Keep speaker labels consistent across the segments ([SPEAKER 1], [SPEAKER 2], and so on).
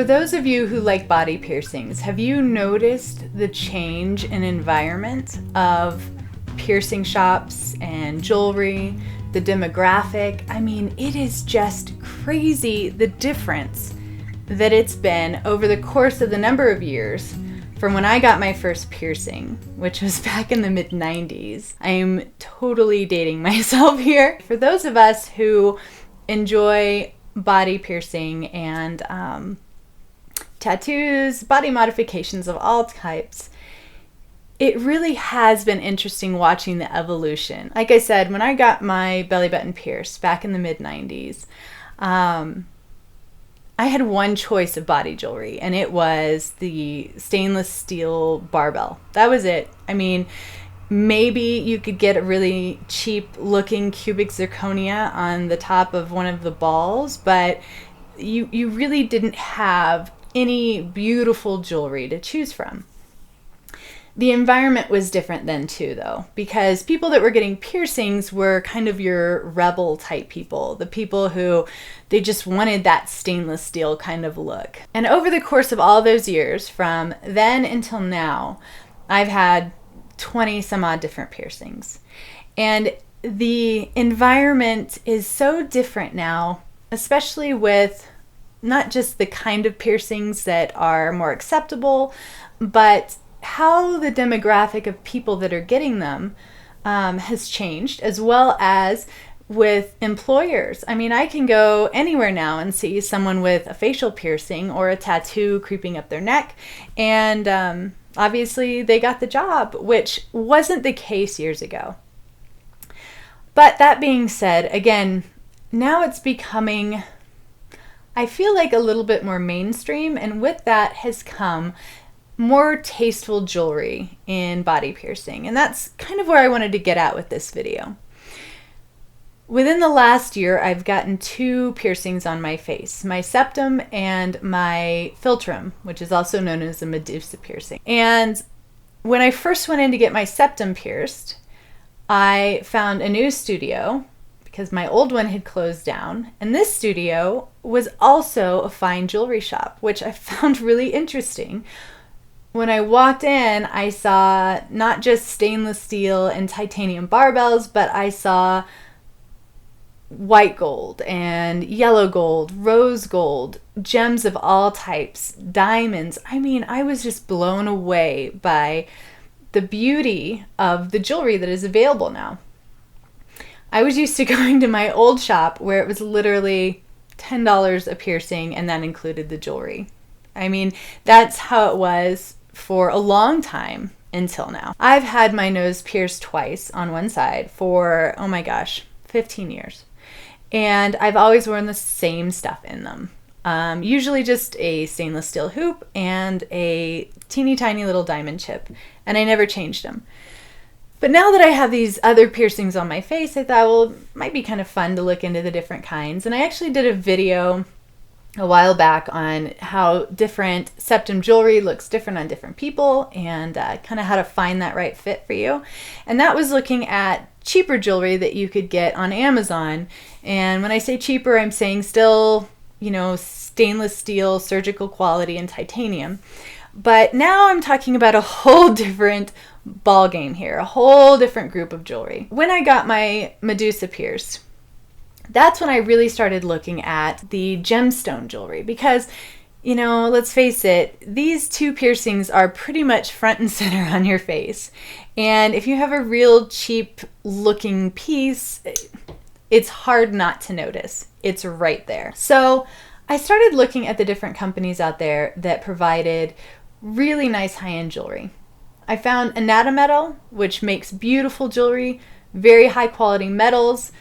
[SPEAKER 1] For those of you who like body piercings, have you noticed the change in environment of piercing shops and jewelry, the demographic? I mean, it is just crazy the difference that it's been over the course of the number of years from when I got my first piercing, which was back in the mid-90s. I am totally dating myself here. For those of us who enjoy body piercing and tattoos, body modifications of all types, it really has been interesting watching the evolution. Like I said, when I got my belly button pierced back in the mid-90s, I had one choice of body jewelry, and it was the stainless steel barbell. That was it. I mean, maybe you could get a really cheap looking cubic zirconia on the top of one of the balls, but you really didn't have any beautiful jewelry to choose from. The environment was different then too, though, because people that were getting piercings were kind of your rebel type people, the people who they just wanted that stainless steel kind of look. And over the course of all those years, from then until now, I've had 20 some odd different piercings. And the environment is so different now, especially with not just the kind of piercings that are more acceptable, but how the demographic of people that are getting them has changed, as well as with employers. I mean, I can go anywhere now and see someone with a facial piercing or a tattoo creeping up their neck, and obviously they got the job, which wasn't the case years ago. But that being said, again, now it's becoming, I feel like, a little bit more mainstream, and with that has come more tasteful jewelry in body piercing. And that's kind of where I wanted to get at with this video. Within the last year, I've gotten 2 piercings on my face, my septum and my philtrum, which is also known as a Medusa piercing. And when I first went in to get my septum pierced, I found a new studio because my old one had closed down. And this studio was also a fine jewelry shop, which I found really interesting. When I walked in, I saw not just stainless steel and titanium barbells, but I saw white gold and yellow gold, rose gold, gems of all types, diamonds. I mean, I was just blown away by the beauty of the jewelry that is available now. I was used to going to my old shop where it was literally $10 a piercing, and that included the jewelry. I mean, that's how it was for a long time until now. I've had my nose pierced twice on one side for, oh my gosh, 15 years. And I've always worn the same stuff in them. Usually just a stainless steel hoop and a teeny tiny little diamond chip. And I never changed them. But now that I have these other piercings on my face, I thought, well, it might be kind of fun to look into the different kinds. And I actually did a video a while back on how different septum jewelry looks different on different people, and kind of how to find that right fit for you. And that was looking at cheaper jewelry that you could get on Amazon. And when I say cheaper, I'm saying still, stainless steel, surgical quality, and titanium. But now I'm talking about a whole different ball game here, a whole different group of jewelry. When I got my Medusa pierced, that's when I really started looking at the gemstone jewelry, because, let's face it, these 2 piercings are pretty much front and center on your face. And if you have a real cheap looking piece, it's hard not to notice. It's right there. So I started looking at the different companies out there that provided really nice high-end jewelry. I found Anatometal, which makes beautiful jewelry, very high quality metals,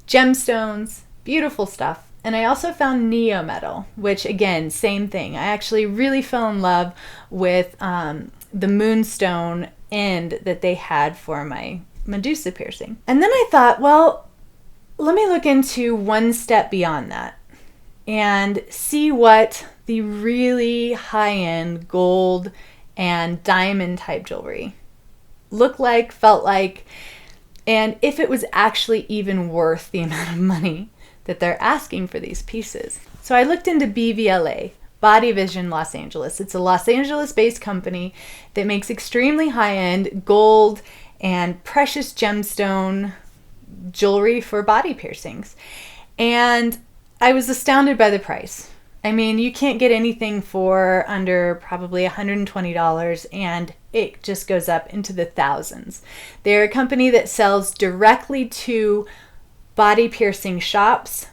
[SPEAKER 1] gemstones, beautiful stuff. And I also found Neometal, which, again, same thing. I actually really fell in love with the moonstone end that they had for my Medusa piercing. And then I thought, well, let me look into one step beyond that and see what the really high-end gold and diamond type jewelry looked like, felt like, and if it was actually even worth the amount of money that they're asking for these pieces. So I looked into BVLA, Body Vision Los Angeles. It's a Los Angeles-based company that makes extremely high-end gold and precious gemstone jewelry for body piercings. And I was astounded by the price. I mean, you can't get anything for under probably $120, and it just goes up into the thousands. They're a company that sells directly to body piercing shops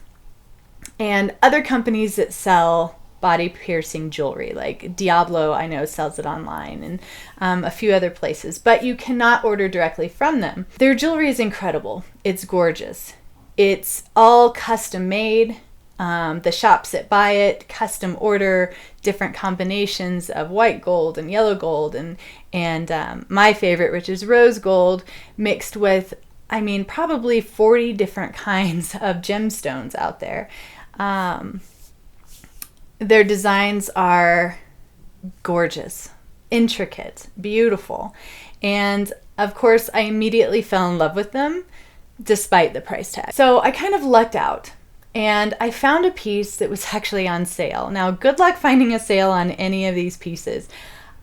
[SPEAKER 1] and other companies that sell body piercing jewelry, like Diablo, I know, sells it online, and a few other places, but you cannot order directly from them. Their jewelry is incredible. It's gorgeous. It's all custom made. The shops that buy it custom order different combinations of white gold and yellow gold and my favorite, which is rose gold, mixed with, I mean, probably 40 different kinds of gemstones out there. Their designs are gorgeous, intricate, beautiful. And of course, I immediately fell in love with them despite the price tag. So I kind of lucked out and I found a piece that was actually on sale. Now, good luck finding a sale on any of these pieces.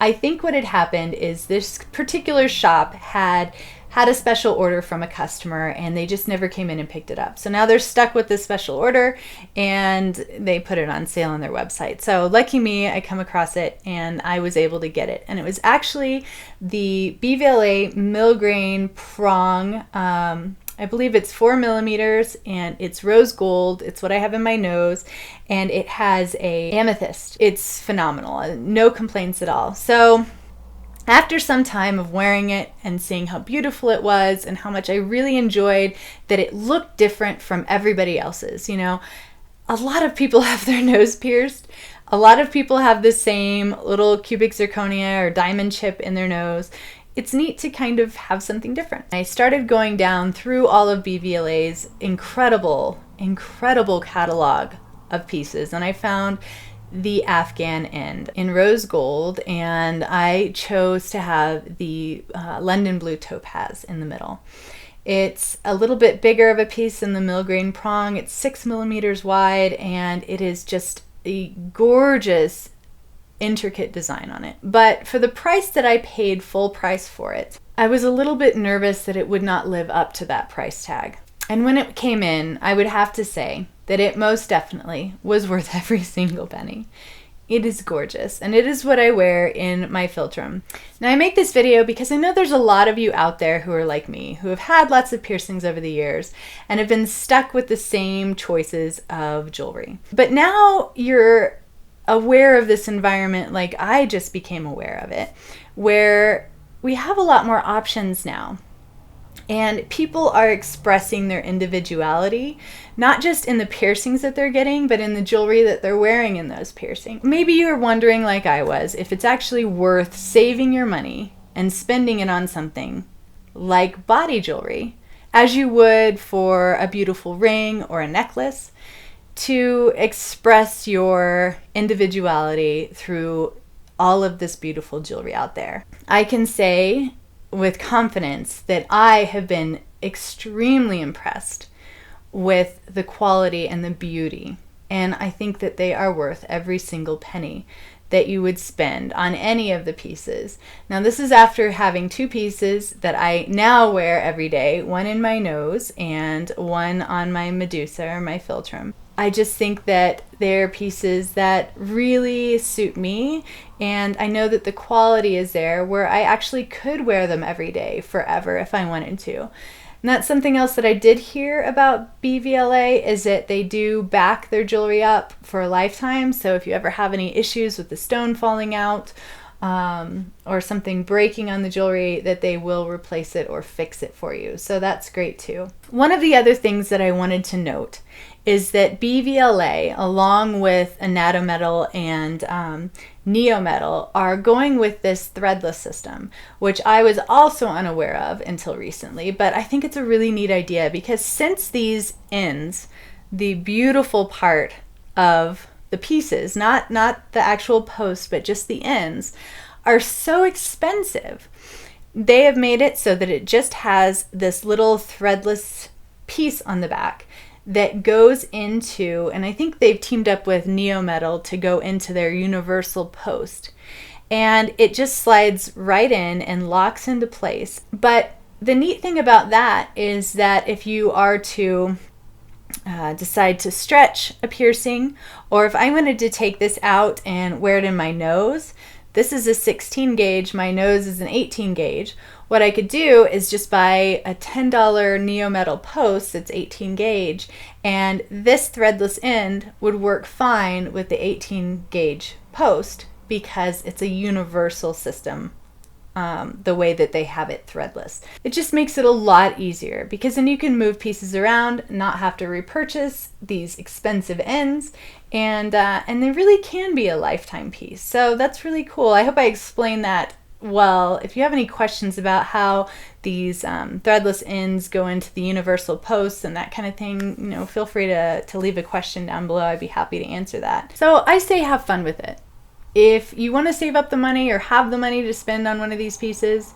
[SPEAKER 1] I think what had happened is this particular shop had a special order from a customer and they just never came in and picked it up. So now they're stuck with this special order and they put it on sale on their website. So lucky me, I come across it and I was able to get it. And it was actually the BVLA Milgrain prong. I believe it's 4 millimeters and it's rose gold. It's what I have in my nose, and it has a amethyst. It's phenomenal. No complaints at all. So after some time of wearing it and seeing how beautiful it was and how much I really enjoyed that it looked different from everybody else's, you know, a lot of people have their nose pierced. A lot of people have the same little cubic zirconia or diamond chip in their nose. It's neat to kind of have something different. I started going down through all of BVLA's incredible catalog of pieces, and I found the Afghan end in rose gold, and I chose to have the London blue topaz in the middle. It's a little bit bigger of a piece than the Milgrain prong. It's 6 millimeters wide, and it is just a gorgeous, intricate design on it. But for the price that I paid full price for it, I was a little bit nervous that it would not live up to that price tag. And when it came in, I would have to say that it most definitely was worth every single penny. It is gorgeous, and it is what I wear in my philtrum. Now, I make this video because I know there's a lot of you out there who are like me, who have had lots of piercings over the years and have been stuck with the same choices of jewelry. But now you're aware of this environment like I just became aware of it, where we have a lot more options now. And people are expressing their individuality, not just in the piercings that they're getting, but in the jewelry that they're wearing in those piercings. Maybe you're wondering, like I was, if it's actually worth saving your money and spending it on something like body jewelry, as you would for a beautiful ring or a necklace, to express your individuality through all of this beautiful jewelry out there. I can say with confidence that I have been extremely impressed with the quality and the beauty, and I think that they are worth every single penny that you would spend on any of the pieces. Now, this is after having 2 pieces that I now wear every day, one in my nose and one on my Medusa or my philtrum. I just think that they're pieces that really suit me, and I know that the quality is there where I actually could wear them every day forever if I wanted to. And that's something else that I did hear about BVLA, is that they do back their jewelry up for a lifetime. So if you ever have any issues with the stone falling out or something breaking on the jewelry, that they will replace it or fix it for you. So that's great too. One of the other things that I wanted to note is that BVLA, along with Anatometal and Neometal, are going with this threadless system, which I was also unaware of until recently, but I think it's a really neat idea because since these ends, the beautiful part of the pieces, not the actual post, but just the ends, are so expensive, they have made it so that it just has this little threadless piece on the back that goes into, and I think they've teamed up with Neometal to go into their universal post. And it just slides right in and locks into place. But the neat thing about that is that if you are to decide to stretch a piercing, or if I wanted to take this out and wear it in my nose, this is a 16 gauge, my nose is an 18 gauge. What I could do is just buy a $10 Neometal post that's 18 gauge, and this threadless end would work fine with the 18 gauge post because it's a universal system. The way that they have it threadless. It just makes it a lot easier because then you can move pieces around, not have to repurchase these expensive ends, and they really can be a lifetime piece. So that's really cool. I hope I explained that well. If you have any questions about how these threadless ends go into the universal posts and that kind of thing, feel free to leave a question down below. I'd be happy to answer that. So I say have fun with it. If you want to save up the money or have the money to spend on one of these pieces,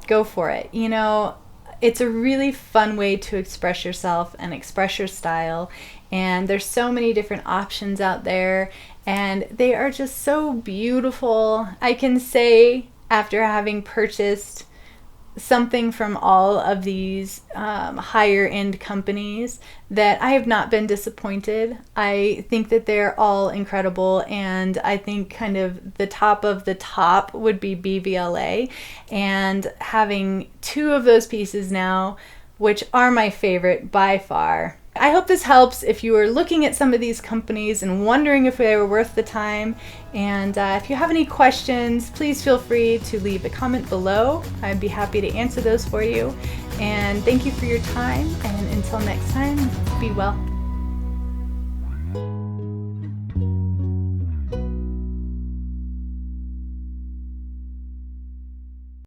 [SPEAKER 1] go for it. It's a really fun way to express yourself and express your style. And there's so many different options out there, and they are just so beautiful. I can say, after having purchased something from all of these higher end companies, that I have not been disappointed. I think that they're all incredible, and I think kind of the top of the top would be BVLA, and having two of those pieces now, which are my favorite by far. I hope this helps if you are looking at some of these companies and wondering if they were worth the time. And if you have any questions, please feel free to leave a comment below. I'd be happy to answer those for you. And thank you for your time. And until next time, be well.